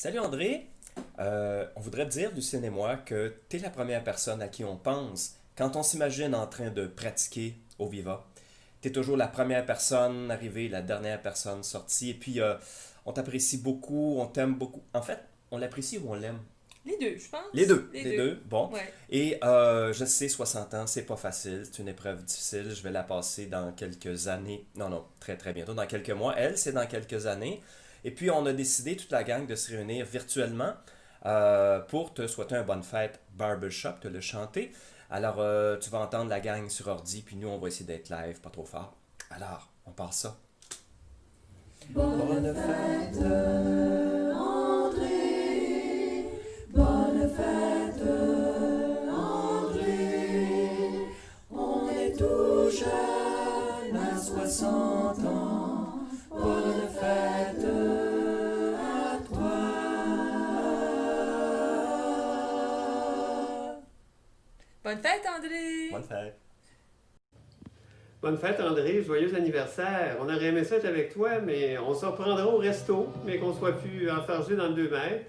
Salut André. On voudrait te dire, Lucien et moi, que tu es la première personne à qui on pense quand on s'imagine en train de pratiquer au Viva. Tu es toujours la première personne arrivée, la dernière personne sortie. Et puis, on t'apprécie beaucoup, on t'aime beaucoup. En fait, on l'apprécie ou on l'aime? Les deux, je Les pense. deux, Les les deux. deux. Bon. Ouais. Et je sais, 60 ans, c'est pas facile, c'est une épreuve difficile. Je vais la passer dans quelques années. Non, non, très très bientôt, dans quelques mois. Elle, c'est dans quelques années. Et puis, on a décidé, toute la gang, de se réunir virtuellement pour te souhaiter un bonne fête barbershop, te le chanter. Alors, tu vas entendre la gang sur ordi, puis nous, on va essayer d'être live, pas trop fort. Alors, on part ça. Bonne fête, André. Bonne fête, André. On est tout jeune à 60 ans. Bonne fête à toi. Bonne fête, André! Bonne fête. Bonne fête André, joyeux anniversaire. On aurait aimé ça être avec toi, mais on se reprendra au resto, mais qu'on soit plus enfargé dans le 2 mètres.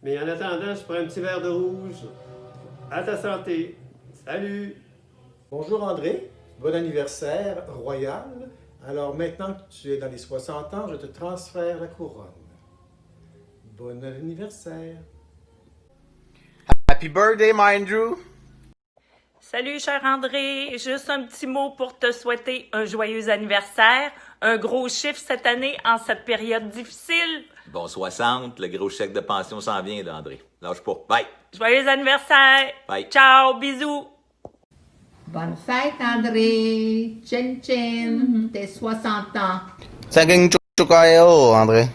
Mais en attendant, je prends un petit verre de rouge. À ta santé. Salut! Bonjour André, bon anniversaire royal. Alors maintenant que tu es dans les 60 ans, je te transfère la couronne. Bon anniversaire. Happy birthday, Mindrew! Salut, cher André. Juste un petit mot pour te souhaiter un joyeux anniversaire. Un gros chiffre cette année en cette période difficile. Bon 60, le gros chèque de pension s'en vient, là, André. Lâche pas. Bye! Joyeux anniversaire. Bye. Ciao, bisous. Bonne fête, André! Chin chin! T'es 60 ans. Saging kayo, Andre.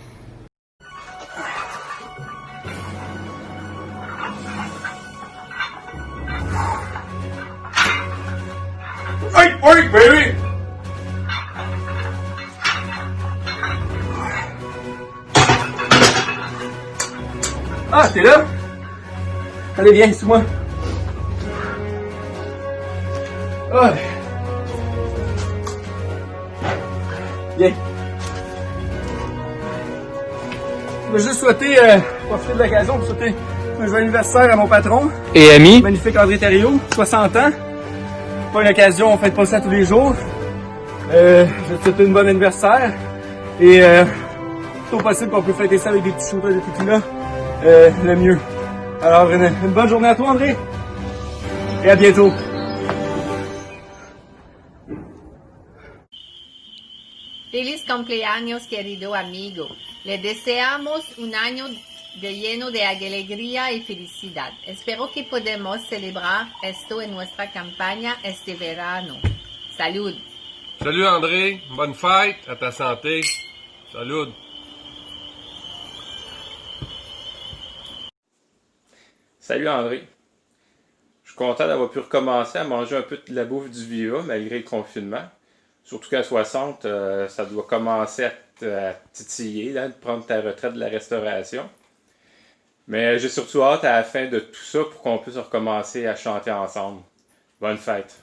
Hey, wait, baby! Ah, t'es là? Allez, viens, suis-moi. Ah. Viens. Je veux juste souhaiter, profiter de l'occasion pour souhaiter un joyeux anniversaire à mon patron. Et ami? Magnifique André Thériault, 60 ans. Pas une occasion, on fait pas ça tous les jours. Je te souhaite une bonne anniversaire. Et c'est au possible qu'on peut fêter ça avec des petits shooters de tequila, le mieux. Alors, une bonne journée à toi, André. Et à bientôt. Feliz cumpleaños, querido amigo. Le deseamos un año lleno de alegría y felicidad. Espero que podamos celebrar esto en nuestra campaña este verano. Salud! Salut André, bonne fête, à ta santé. Salut. Salut André. Je suis content d'avoir pu recommencer à manger un peu de la bouffe du Viva malgré le confinement. Surtout qu'à 60, ça doit commencer à titiller, là, de prendre ta retraite de la restauration. Mais j'ai surtout hâte à la fin de tout ça pour qu'on puisse recommencer à chanter ensemble. Bonne fête.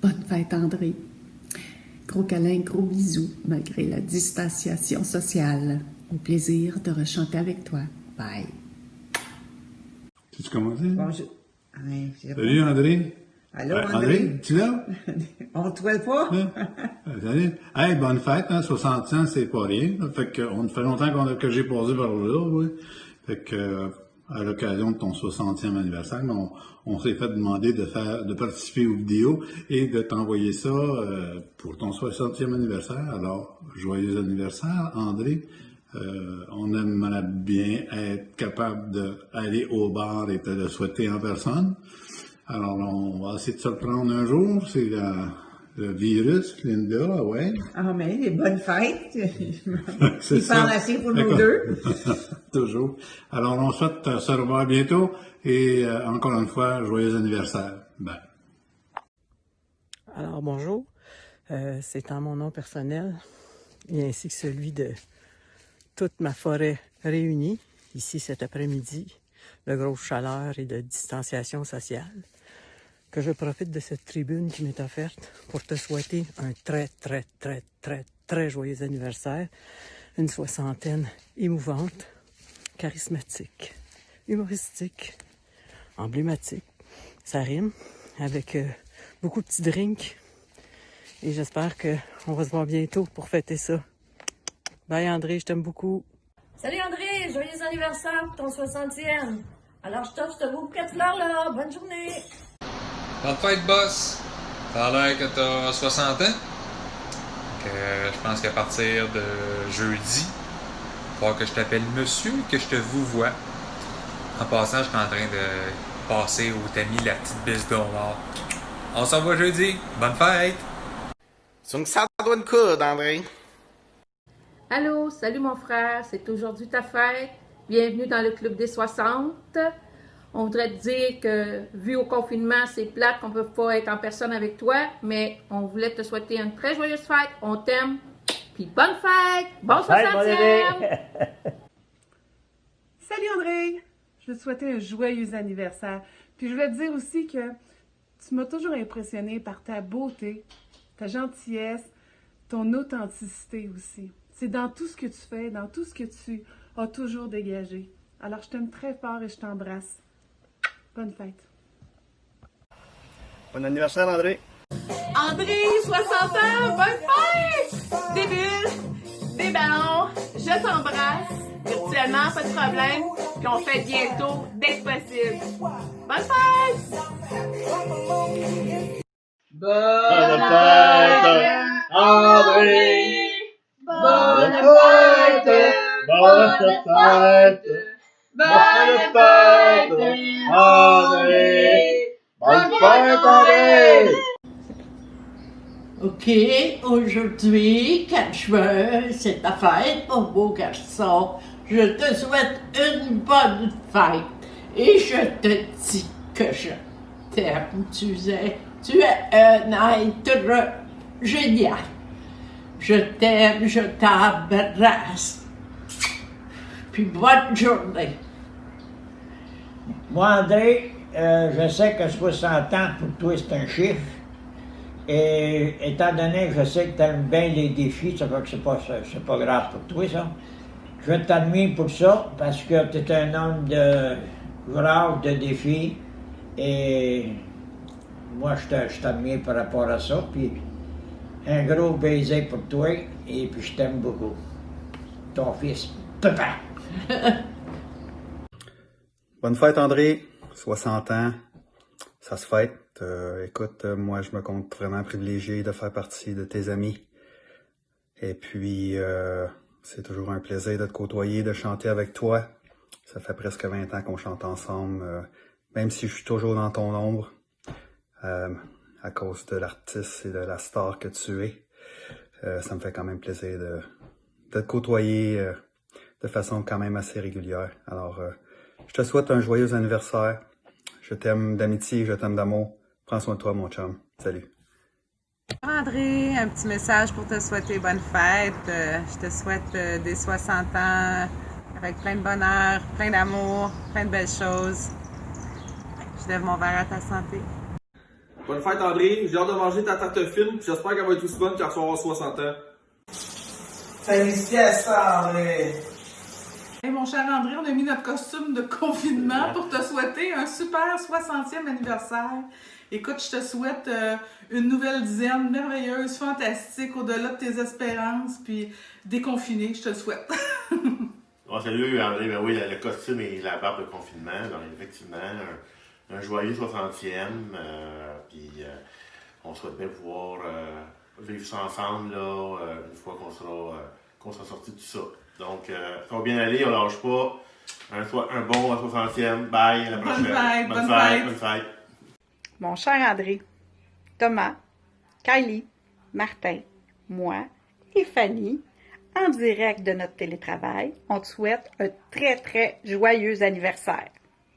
Bonne fête, André. Gros câlin, gros bisous, malgré la distanciation sociale. Au plaisir de rechanter avec toi. Bye. Tu commences? Bonjour. Salut André. Allô, André? Tu es là? On te voit pas? Salut. Hey, bonne fête, hein, 60 ans, c'est pas rien. Fait que, on fait longtemps que j'ai posé par là, oui. Fait que, à l'occasion de ton 60e anniversaire, on s'est fait demander de participer aux vidéos et de t'envoyer ça pour ton 60e anniversaire. Alors, joyeux anniversaire, André. On aimerait bien être capable d'aller au bar et te le souhaiter en personne. Alors, on va essayer de se le prendre un jour. C'est le virus, Linda, ouais. Ah, mais les bonnes fêtes. C'est Il parle assez pour nous deux. Toujours. Alors, on souhaite se revoir bientôt et encore une fois, joyeux anniversaire. Bye. Alors, bonjour. C'est en mon nom personnel et ainsi que celui de toute ma forêt réunie ici cet après-midi, de grosse chaleur et de distanciation sociale, que je profite de cette tribune qui m'est offerte pour te souhaiter un très joyeux anniversaire, une soixantaine émouvante, charismatique, humoristique, emblématique. Ça rime avec beaucoup de petits drinks. Et j'espère qu'on va se voir bientôt pour fêter ça. Bye André, je t'aime beaucoup. Salut André, joyeux anniversaire pour ton 60e. Alors je t'offre ce beau bouquet de fleurs là. Bonne journée. Bonne fête, boss. Ça a l'air que t'as 60 ans. Je pense qu'à partir de jeudi, il va falloir que je t'appelle monsieur et que je te vouvoie. En passant, je suis en train de passer au tamis la petite bise d'or. On s'en va jeudi. Bonne fête! André. Allô, salut mon frère, c'est aujourd'hui ta fête. Bienvenue dans le club des 60. On voudrait te dire que, vu au confinement, c'est plate qu'on ne peut pas être en personne avec toi, mais on voulait te souhaiter une très joyeuse fête. On t'aime. Puis bonne fête! Bon 60e! Salut André! Je veux te souhaiter un joyeux anniversaire. Puis je voulais te dire aussi que tu m'as toujours impressionné par ta beauté, ta gentillesse, ton authenticité aussi. C'est dans tout ce que tu fais, dans tout ce que tu as toujours dégagé. Alors je t'aime très fort et je t'embrasse. Bonne fête. Bon anniversaire André! André, 60 ans, bonne fête! Des bulles, des ballons, je t'embrasse. Virtuellement, pas de problème. Puis on fait bientôt, dès que possible. Bonne fête! Bonne fête, André! Bonne fête! Bonne fête! Bonne fête, André! Bonne fête, André! OK, aujourd'hui, 4 juin, c'est ta fête, mon beau garçon. Je te souhaite une bonne fête. Et je te dis que je t'aime. Tu es un être génial. Je t'aime, je t'embrasse. Puis bonne journée. Moi, André, je sais que 60 ans, pour toi, c'est un chiffre. Et étant donné que je sais que tu aimes bien les défis, ça fait que c'est pas grave pour toi, ça. Je t'admire pour ça, parce que tu es un homme de grave, de défis. Et moi, je t'admire par rapport à ça. Puis un gros baiser pour toi, et puis je t'aime beaucoup. Ton fils, papa. Bonne fête, André. 60 ans. Ça se fête. Écoute, moi, je me compte vraiment privilégié de faire partie de tes amis. Et puis, c'est toujours un plaisir de te côtoyer, de chanter avec toi. Ça fait presque 20 ans qu'on chante ensemble, même si je suis toujours dans ton ombre, à cause de l'artiste et de la star que tu es. Ça me fait quand même plaisir de te côtoyer de façon quand même assez régulière. Alors, je te souhaite un joyeux anniversaire. Je t'aime d'amitié, je t'aime d'amour. Prends soin de toi, mon chum. Salut. André, un petit message pour te souhaiter bonne fête. Je te souhaite des 60 ans avec plein de bonheur, plein d'amour, plein de belles choses. Je lève mon verre à ta santé. Bonne fête, André. J'ai hâte de manger ta tarte fine. J'espère qu'elle va être aussi bonne qu'elle soit 60 ans. Félicitations, André. Hey, mon cher André, on a mis notre costume de confinement pour te souhaiter un super 60e anniversaire. Écoute, je te souhaite une nouvelle dizaine merveilleuse, fantastique, au-delà de tes espérances, puis déconfiné, je te le souhaite. Bon, salut André, ben oui, le costume et la barbe de confinement, donc effectivement, un joyeux 60e, puis on souhaite bien pouvoir vivre ça ensemble, là, une fois qu'on sera sorti de tout ça. Donc, ça va bien aller, on lâche pas. Un bon 60e, bye, à la prochaine. Bonne fête. Bonne fête. Mon cher André, Thomas, Kylie, Martin, moi et Fanny, en direct de notre télétravail, on te souhaite un très, très joyeux anniversaire.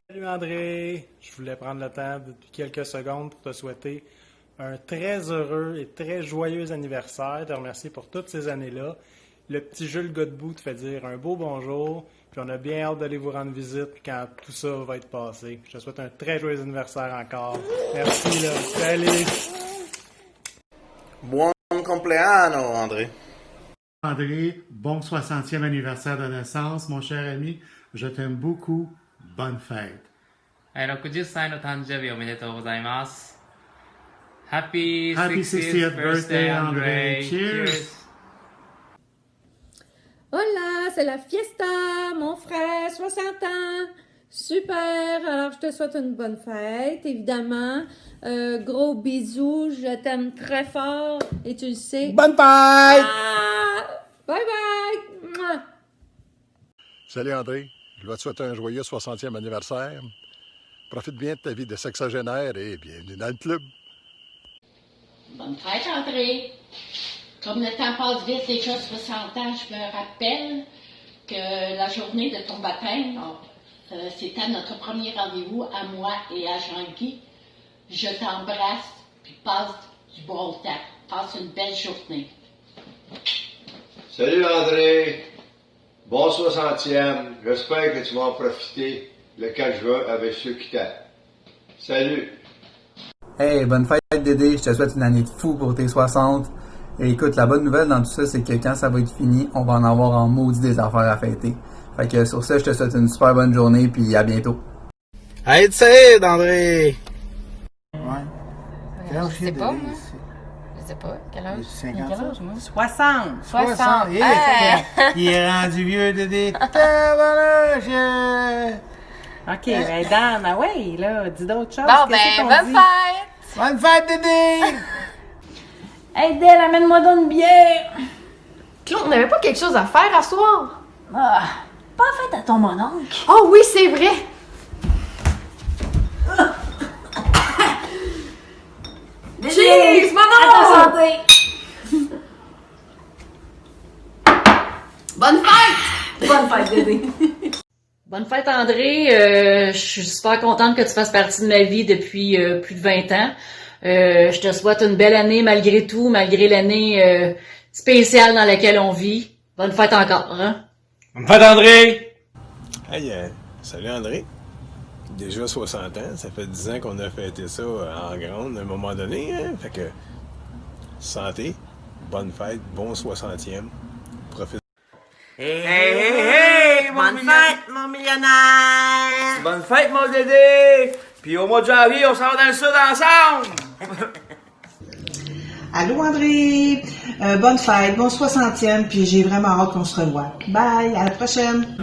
Salut André, je voulais prendre le temps depuis quelques secondes pour te souhaiter un très heureux et très joyeux anniversaire, te remercier pour toutes ces années-là. Le petit Jules Godbout te fait dire un beau bonjour, puis on a bien hâte d'aller vous rendre visite quand tout ça va être passé. Je te souhaite un très joyeux anniversaire encore. Merci, là. Salut! Buon compleanno, André. André, bon 60e anniversaire de naissance, mon cher ami. Je t'aime beaucoup. Bonne fête. 60歳の誕生日おめでとうございます。Happy Happy 60th60th birthday, birthday, André. André. Cheers. Hola, c'est la fiesta, mon frère, 60 ans. Super, alors je te souhaite une bonne fête, évidemment. Gros bisous, je t'aime très fort et tu le sais. Bonne fête! Bye bye! Mouah. Salut André, je dois te souhaiter un joyeux 60e anniversaire. Profite bien de ta vie de sexagénaire et bienvenue dans le club. Bonne fête, André. Comme le temps passe vite, déjà 60 ans, je me rappelle que la journée de ton baptême, c'était notre premier rendez-vous à moi et à Jean-Guy. Je t'embrasse, puis passe du bon temps. Passe une belle journée. Salut André, bon 60e. J'espère que tu vas en profiter le 4 juin avec ceux qui t'aiment. Salut. Hey, bonne fête Dédé, je te souhaite une année de fou pour tes 60. Et écoute, la bonne nouvelle dans tout ça, c'est que quand ça va être fini, on va en avoir en maudit des affaires à fêter. Fait que sur ça, je te souhaite une super bonne journée, puis à bientôt. Hey, tu sais, André! Ouais. Je sais pas, moi. Je sais pas. Quel âge? 50 Quel âge, moi? 60. 60. Il est rendu vieux, Dédé. OK, ben Dan, ah ouais, là, dis d'autres choses. Bon, Qu'est-ce qu'on bonne dit? fête! Bonne fête, Dédé! Hey, Del, amène-moi donc une bière! Claude, on n'avait pas quelque chose à faire à soir? Ah, pas en fait à ton mononcle. Oh oui, c'est vrai! Cheers, maman! À ta santé! Bonne fête! Bonne fête, Dédé! Bonne fête, André. Je suis super contente que tu fasses partie de ma vie depuis plus de 20 ans. Je te souhaite une belle année malgré tout, malgré l'année spéciale dans laquelle on vit. Bonne fête encore, hein? Bonne fête, André! Hey, salut André. Déjà 60 ans, ça fait 10 ans qu'on a fêté ça en grande à un moment donné, hein? Fait que, santé, bonne fête, bon 60e. Profite. Hey, hey, hey! Bonne fête, mon millionnaire! Bonne fête, mon Dédé! Puis au mois de janvier, on s'en va dans le sud ensemble! Allô, André! Bonne fête, bon 60e, puis j'ai vraiment hâte qu'on se revoie. Bye, à la prochaine!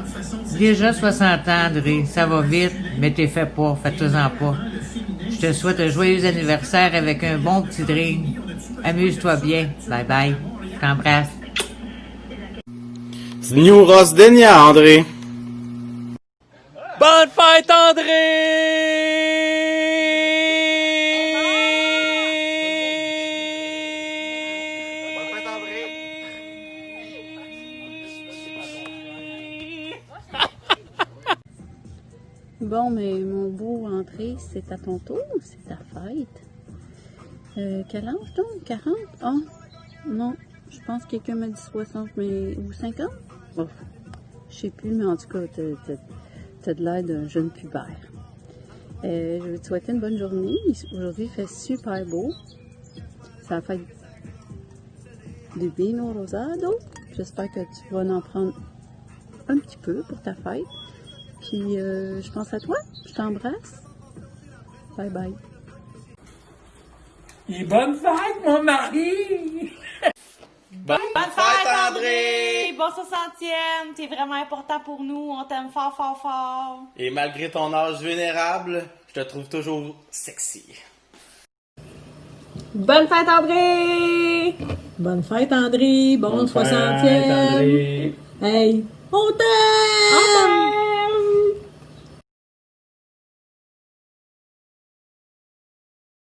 Déjà 60 ans, André. Ça va vite, mais t'es fait pas, fais-toi-en pas. Je te souhaite un joyeux anniversaire avec un bon petit drink. Amuse-toi bien. Bye bye. Je t'embrasse. Zniu Rozdenia, André! Bonne fête, André! Bon, mais mon beau André, c'est à ton tour, c'est ta fête. Quel âge donc? 40? Ah, non, je pense que quelqu'un m'a dit 60, mais ou 50? Bon, je sais plus, mais en tout cas, t'as de l'air d'un jeune pubère. Je veux te souhaiter une bonne journée. Aujourd'hui, il fait super beau. C'est la fête du Vino Rosado. J'espère que tu vas en prendre un petit peu pour ta fête. Puis, je pense à toi. Je t'embrasse. Bye bye. Et bonne fête, mon mari! Bonne fête, André! Bon 60e, t'es vraiment important pour nous. On t'aime fort, fort, fort. Et malgré ton âge vénérable, je te trouve toujours sexy. Bonne fête, André! Bonne fête, André! Bon 60e! André! Hey, on t'aime!